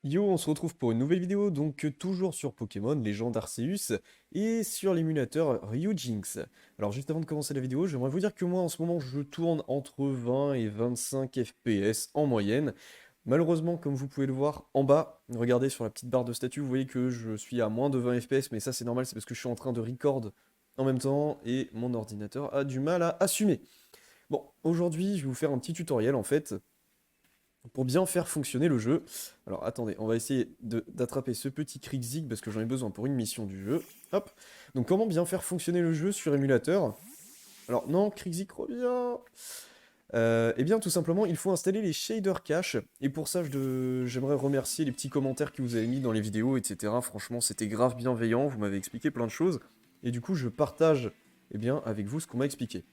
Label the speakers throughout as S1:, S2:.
S1: Yo, on se retrouve pour une nouvelle vidéo, donc toujours sur Pokémon, Légende Arceus, et sur l'émulateur Ryujinx. Alors juste avant de commencer la vidéo, j'aimerais vous dire que moi en ce moment je tourne entre 20 et 25 FPS en moyenne. Malheureusement, comme vous pouvez le voir en bas, regardez sur la petite barre de statut, vous voyez que je suis à moins de 20 FPS, mais ça c'est normal, c'est parce que je suis en train de record en même temps, et mon ordinateur a du mal à assumer. Bon, aujourd'hui je vais vous faire un petit tutoriel en fait, pour bien faire fonctionner le jeu. Alors attendez, on va essayer d'attraper ce petit Krixig parce que j'en ai besoin pour une mission du jeu. Hop. Donc comment bien faire fonctionner le jeu sur émulateur? Alors non, Krixig revient. Eh bien tout simplement, il faut installer les shaders cache. Et pour ça, j'aimerais remercier les petits commentaires que vous avez mis dans les vidéos, etc. Franchement, c'était grave bienveillant, vous m'avez expliqué plein de choses. Et du coup, je partage bien, avec vous ce qu'on m'a expliqué.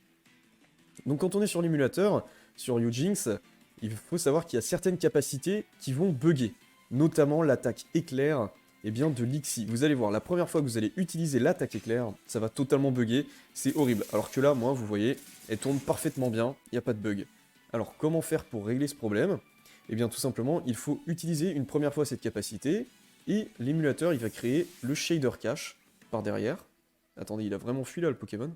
S1: Donc quand on est sur l'émulateur, sur Ujinx, il faut savoir qu'il y a certaines capacités qui vont bugger, notamment l'attaque éclair de l'Ixi. Vous allez voir, la première fois que vous allez utiliser l'attaque éclair, ça va totalement bugger, c'est horrible. Alors que là, moi, vous voyez, elle tourne parfaitement bien, il n'y a pas de bug. Alors comment faire pour régler ce problème? Eh bien tout simplement, il faut utiliser une première fois cette capacité, et l'émulateur, il va créer le shader cache par derrière. Attendez, il a vraiment fui là, le Pokémon.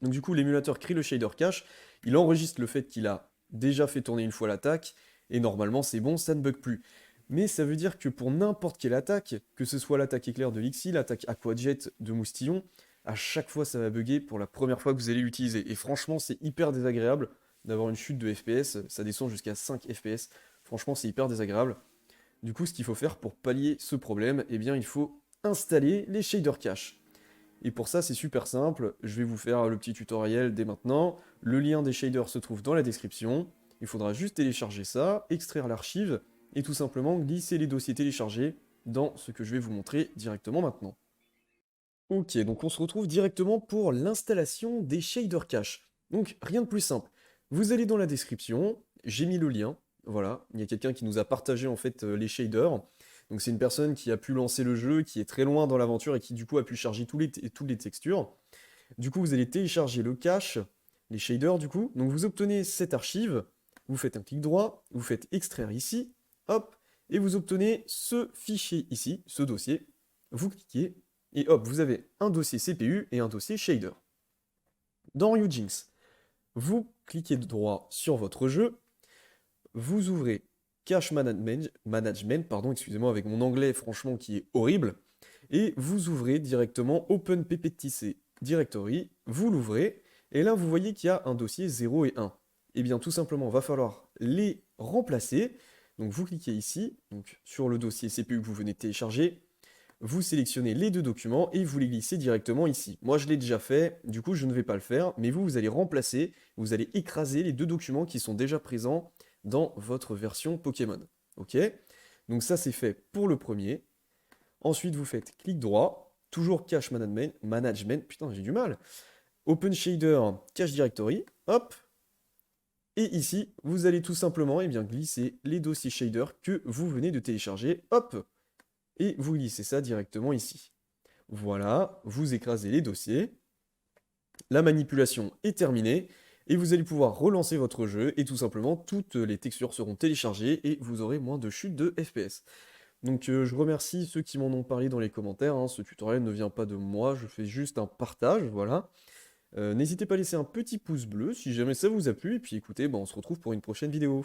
S1: Donc du coup, l'émulateur crée le shader cache, il enregistre le fait qu'il a déjà fait tourner une fois l'attaque, et normalement c'est bon, ça ne bug plus. Mais ça veut dire que pour n'importe quelle attaque, que ce soit l'attaque éclair de Lixi, l'attaque Aquajet de Moustillon, à chaque fois ça va bugger pour la première fois que vous allez l'utiliser. Et franchement, c'est hyper désagréable d'avoir une chute de FPS, ça descend jusqu'à 5 FPS. Franchement, c'est hyper désagréable. Du coup, ce qu'il faut faire pour pallier ce problème, eh bien il faut installer les shader cache. Et pour ça, c'est super simple, je vais vous faire le petit tutoriel dès maintenant. Le lien des shaders se trouve dans la description. Il faudra juste télécharger ça, extraire l'archive, et tout simplement glisser les dossiers téléchargés dans ce que je vais vous montrer directement maintenant. Ok, donc on se retrouve directement pour l'installation des shaders cache. Donc rien de plus simple. Vous allez dans la description, j'ai mis le lien, voilà, il y a quelqu'un qui nous a partagé en fait les shaders. Donc c'est une personne qui a pu lancer le jeu, qui est très loin dans l'aventure et qui du coup a pu charger toutes les textures. Du coup vous allez télécharger le cache, les shaders du coup. Donc vous obtenez cette archive, vous faites un clic droit, vous faites extraire ici, hop, et vous obtenez ce fichier ici, ce dossier. Vous cliquez et hop, vous avez un dossier CPU et un dossier shader. Dans Ujinx, vous cliquez droit sur votre jeu, vous ouvrez Cache Management, pardon, excusez-moi avec mon anglais franchement qui est horrible, et vous ouvrez directement OpenPPTC Directory, vous l'ouvrez, et là vous voyez qu'il y a un dossier 0 et 1. Et bien tout simplement, va falloir les remplacer. Donc vous cliquez ici, donc sur le dossier CPU que vous venez de télécharger, vous sélectionnez les deux documents et vous les glissez directement ici. Moi je l'ai déjà fait, du coup je ne vais pas le faire, mais vous allez remplacer, vous allez écraser les deux documents qui sont déjà présents dans votre version Pokémon. Ok? Donc ça c'est fait pour le premier. Ensuite vous faites clic droit, toujours Cache Management, putain j'ai du mal. Open Shader, Cache Directory, hop. Et ici, vous allez tout simplement glisser les dossiers shader que vous venez de télécharger, hop, et vous glissez ça directement ici. Voilà, vous écrasez les dossiers, la manipulation est terminée, et vous allez pouvoir relancer votre jeu, et tout simplement, toutes les textures seront téléchargées, et vous aurez moins de chute de FPS. Donc je remercie ceux qui m'en ont parlé dans les commentaires, hein. Ce tutoriel ne vient pas de moi, je fais juste un partage, voilà. N'hésitez pas à laisser un petit pouce bleu si jamais ça vous a plu, et puis écoutez, on se retrouve pour une prochaine vidéo.